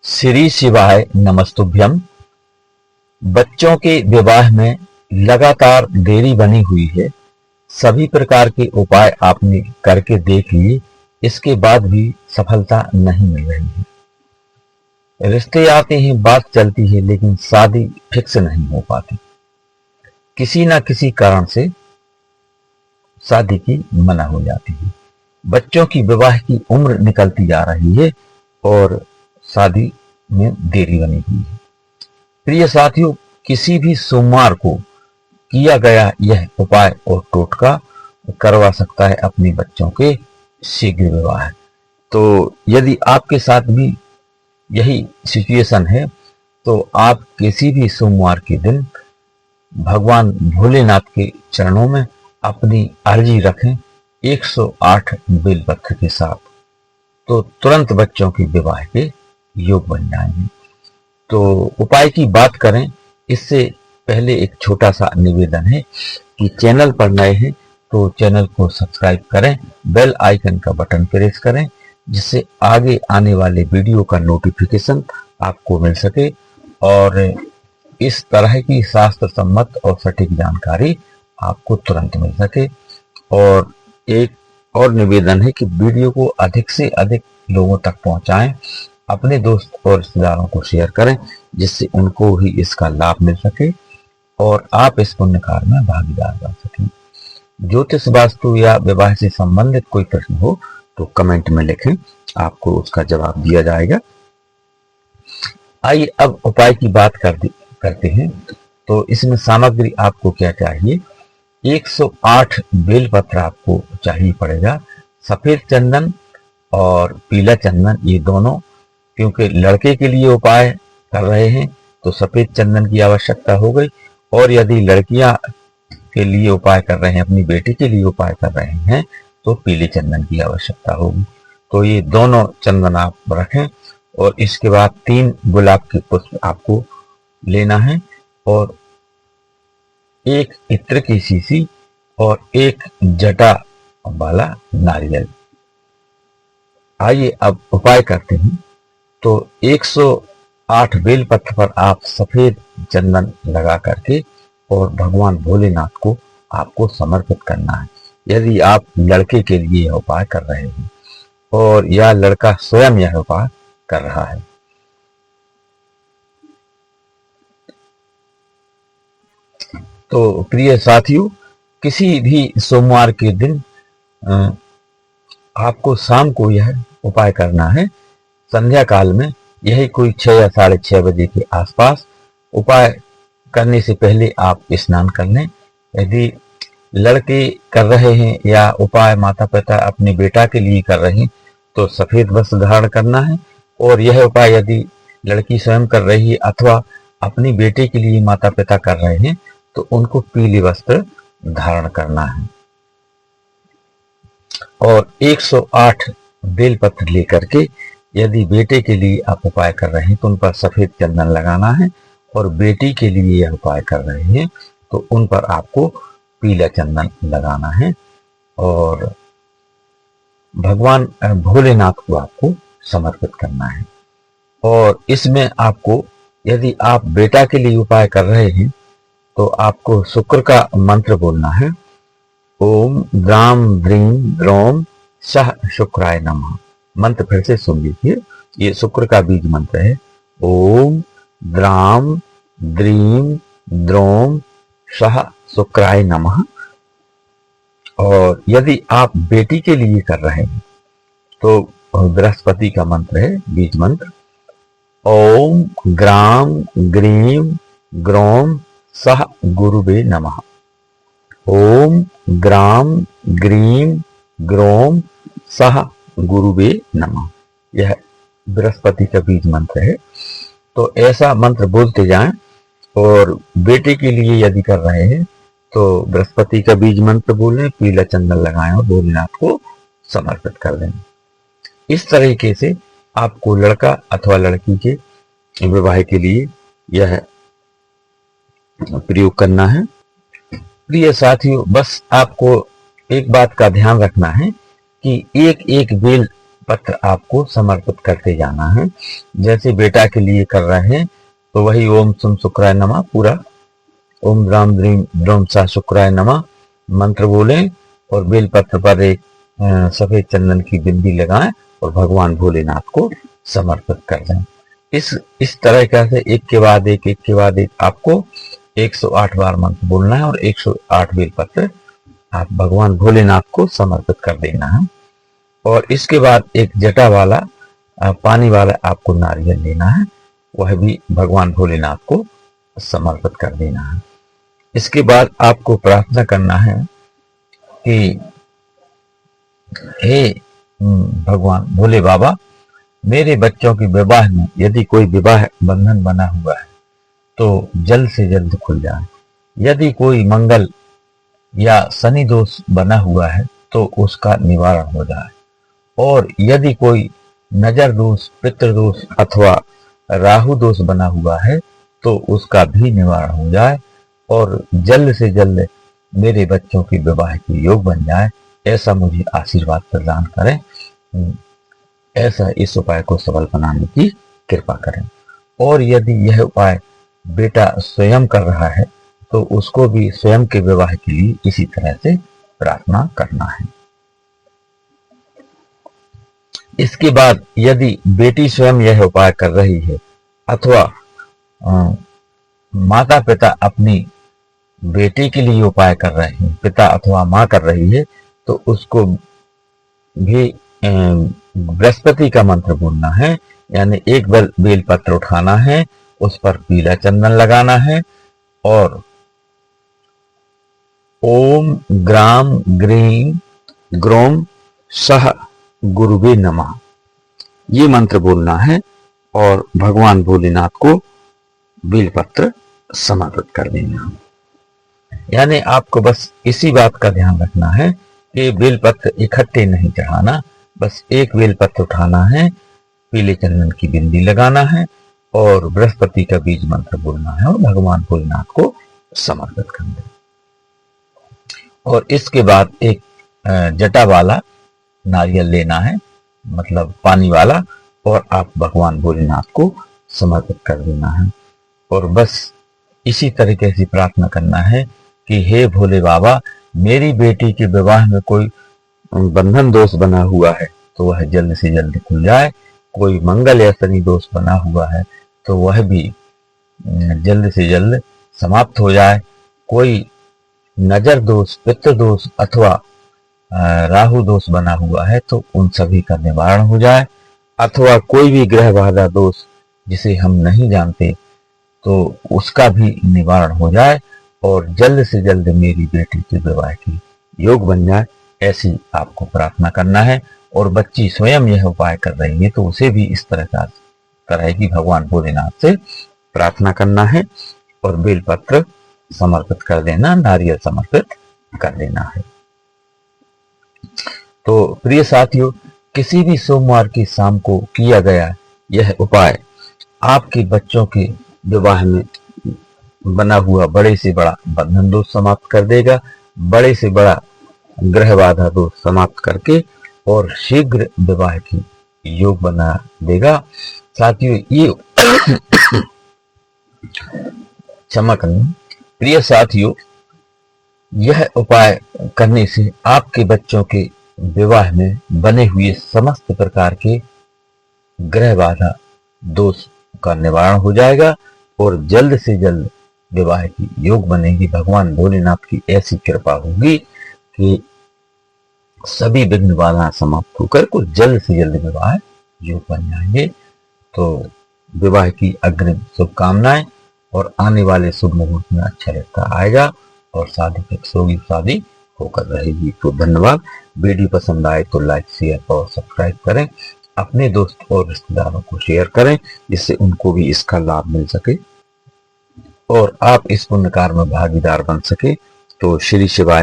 श्री शिवाय नमस्तुभ्यम। बच्चों के विवाह में लगातार देरी बनी हुई है। सभी प्रकार के उपाय आपने करके देख लिए, इसके बाद भी सफलता नहीं मिल रही है। रिश्ते आते हैं, बात चलती है, लेकिन शादी फिक्स नहीं हो पाती। किसी न किसी कारण से शादी की मना हो जाती है। बच्चों की विवाह की उम्र निकलती जा रही है और शादी में देरी बनी हुई है। प्रिय साथियों, किसी भी सोमवार को किया गया यह उपाय और टोटका करवा सकता है अपने बच्चों के शीघ्र विवाह। तो यदि आपके साथ भी यही सिचुएशन है तो आप किसी भी सोमवार के दिन भगवान भोलेनाथ के चरणों में अपनी अर्जी रखें 108 बेलपत्र के साथ, तो तुरंत बच्चों के विवाह के योग बन जाएंगे। तो उपाय की बात करें इससे पहले एक छोटा सा निवेदन है कि चैनल पर नए हैं तो चैनल को सब्सक्राइब करें, बेल आइकन का बटन प्रेस करें, जिससे आगे आने वाले वीडियो का नोटिफिकेशन आपको मिल सके और इस तरह की शास्त्र सम्मत और सटीक जानकारी आपको तुरंत मिल सके। और एक और निवेदन है कि वीडियो को अधिक से अधिक लोगों तक पहुंचाएं, अपने दोस्त और रिश्तेदारों को शेयर करें, जिससे उनको भी इसका लाभ मिल सके और आप इस पुण्य कार्य में भागीदार बन सकें। ज्योतिष, वास्तु या विवाह से संबंधित कोई प्रश्न हो तो कमेंट में लिखें, आपको उसका जवाब दिया जाएगा। आइए अब उपाय की बात करते हैं। तो इसमें सामग्री आपको क्या चाहिए? 108 बेलपत्र आपको चाहिए पड़ेगा। सफेद चंदन और पीला चंदन, ये दोनों, क्योंकि लड़के के लिए उपाय कर रहे हैं तो सफेद चंदन की आवश्यकता हो गई, और यदि लड़कियां के लिए उपाय कर रहे हैं, अपनी बेटी के लिए उपाय कर रहे हैं, तो पीले चंदन की आवश्यकता होगी। तो ये दोनों चंदन आप रखें और इसके बाद 3 गुलाब के पुष्प आपको लेना है और 1 इत्र की शीशी और 1 जटा वाला नारियल। आइए अब उपाय करते हैं। तो 108 बेलपत्र पर आप सफेद चंदन लगा करके और भगवान भोलेनाथ को आपको समर्पित करना है। यदि आप लड़के के लिए यह उपाय कर रहे हैं और या लड़का स्वयं यह उपाय कर रहा है। तो प्रिय साथियों, किसी भी सोमवार के दिन आपको शाम को यह उपाय करना है। संध्या काल में, यही कोई 6 या 6:30 बजे के आसपास। उपाय करने से पहले आप स्नान कर लें। यदि लड़के कर रहे हैं या उपाय माता पिता अपने बेटा के लिए कर रहे हैं तो सफेद वस्त्र धारण करना है, और यह उपाय यदि लड़की स्वयं कर रही है अथवा अपनी बेटे के लिए माता पिता कर रहे हैं तो उनको पीले वस्त्र धारण करना है। और 108 बेलपत्र लेकर के यदि बेटे के लिए आप उपाय कर रहे हैं तो उन पर सफेद चंदन लगाना है, और बेटी के लिए यह उपाय कर रहे हैं तो उन पर आपको पीला चंदन लगाना है और भगवान भोलेनाथ को आपको समर्पित करना है। और इसमें आपको, यदि आप बेटा के लिए उपाय कर रहे हैं तो आपको शुक्र का मंत्र बोलना है। ओम ग्राम द्रीम ग्रोम सह शुक्राय नमः। मंत्र फिर से सुन लीजिए, ये शुक्र का बीज मंत्र है। ओम द्राम द्रीम द्रोम सह शुक्राय नमः। और यदि आप बेटी के लिए कर रहे हैं तो बृहस्पति का मंत्र है, बीज मंत्र। ओम ग्राम ग्रीम ग्रोम सह गुरुवे नमः। ओम ग्राम ग्रीम ग्रोम सह गुरुवे नमः। यह बृहस्पति का बीज मंत्र है। तो ऐसा मंत्र बोलते जाएं, और बेटे के लिए यदि कर रहे हैं तो बृहस्पति का बीज मंत्र बोलें, पीला चंदन लगाएं और भोलेनाथ को समर्पित कर दें। इस तरीके से आपको लड़का अथवा लड़की के विवाह के लिए यह प्रयोग करना है। प्रिय साथियों, बस आपको एक बात का ध्यान रखना है कि एक एक बेल पत्र आपको समर्पित करते जाना है। जैसे बेटा के लिए कर रहे हैं तो वही ओम सम शुक्राय नमः पूरा ओम द्राम द्रीम द्रोम सा शुक्राय नमः मंत्र बोलें और बेलपत्र पर एक सफेद चंदन की बिंदी लगाएं और भगवान भोलेनाथ को समर्पित कर दें। इस तरह से एक के बाद एक आपको 108 बार मंत्र बोलना है और 108 बेलपत्र आप भगवान भोलेनाथ को समर्पित कर देना है। और इसके बाद एक जटा वाला पानी वाला आपको नारियल लेना है, वह भी भगवान भोलेनाथ को समर्पित कर देना है। इसके बाद आपको प्रार्थना करना है कि हे भगवान भोले बाबा, मेरे बच्चों के विवाह में यदि कोई विवाह बंधन बना हुआ है तो जल्द से जल्द खुल जाए। यदि कोई मंगल या शनि दोष बना हुआ है तो उसका निवारण हो जाए। और यदि कोई नजर दोष, पितृदोष अथवा राहु दोष बना हुआ है तो उसका भी निवारण हो जाए और जल्द से जल्द मेरे बच्चों के विवाह के योग बन जाए, ऐसा मुझे आशीर्वाद प्रदान करें। ऐसा इस उपाय को सफल बनाने की कृपा करें। और यदि यह उपाय बेटा स्वयं कर रहा है तो उसको भी स्वयं के विवाह के लिए इसी तरह से प्रार्थना करना है। इसके बाद यदि बेटी स्वयं यह उपाय कर रही है अथवा माता पिता अपनी बेटी के लिए उपाय कर रहे हैं, पिता अथवा माँ कर रही है, तो उसको भी बृहस्पति का मंत्र बोलना है। यानी एक बेल पत्र उठाना है, उस पर पीला चंदन लगाना है और ओम ग्राम ग्रीम ग्रोम सह गुरुवे नमः ये मंत्र बोलना है और भगवान भोलेनाथ को बेलपत्र समर्पित कर देना। यानी आपको बस इसी बात का ध्यान रखना है कि बेलपत्र इकट्ठे नहीं चढ़ाना, बस एक बेलपत्र उठाना है, पीले चंदन की बिंदी लगाना है और बृहस्पति का बीज मंत्र बोलना है और भगवान भोलेनाथ को समर्पित कर देना। और इसके बाद एक जटा वाला नारियल लेना है, मतलब पानी वाला, और आप भगवान भोलेनाथ को समर्पित कर देना है। और बस इसी तरीके से प्रार्थना करना है कि हे भोले बाबा, मेरी बेटी के विवाह में कोई बंधन दोष बना हुआ है तो वह जल्द से जल्द खुल जाए। कोई मंगल या शनि दोष बना हुआ है तो वह भी जल्द से जल्द समाप्त हो जाए। कोई नजर दोष, पितृ दोष अथवा राहु दोष बना हुआ है तो उन सभी का निवारण हो जाए। अथवा कोई भी ग्रह बाधा दोष जिसे हम नहीं जानते तो उसका भी निवारण हो जाए और जल्द से जल्द मेरी बेटी के विवाह की योग बन जाए, ऐसी आपको प्रार्थना करना है। और बच्ची स्वयं यह उपाय कर रही है तो उसे भी इस तरह की भगवान भोलेनाथ से प्रार्थना करना है और बेलपत्र समर्पित कर देना, नारियल समर्पित कर देना है। तो प्रिय साथियों, किसी भी सोमवार की शाम को किया गया यह उपाय आपके बच्चों के विवाह में बना हुआ बड़े से बड़ा बंधन दोष समाप्त कर देगा, बड़े से बड़ा ग्रह बाधा दोष समाप्त करके और शीघ्र विवाह की योग बना देगा। साथियों ये क्षमा करना, प्रिय साथियों, यह उपाय करने से आपके बच्चों के विवाह में बने हुए समस्त प्रकार के ग्रह बाधा दोष का निवारण हो जाएगा और जल्द से जल्द विवाह की योग बनेगी। भगवान भोलेनाथ की ऐसी कृपा होगी कि सभी विघ्न बाधा समाप्त होकर कुछ जल्द से जल्द विवाह योग बन जाएंगे। तो विवाह की अग्रिम शुभकामनाएं और आने वाले शुभ मुहूर्त में अच्छा रिश्ता आएगा और शादी फिक्स होगी, शादी होकर रहेगी। तो धन्यवाद। वीडियो पसंद आए तो लाइक, शेयर और सब्सक्राइब करें। अपने दोस्त और रिश्तेदारों को शेयर करें जिससे उनको भी इसका लाभ मिल सके और आप इस पुण्य कार्य में भागीदार बन सके। तो श्री शिवाय।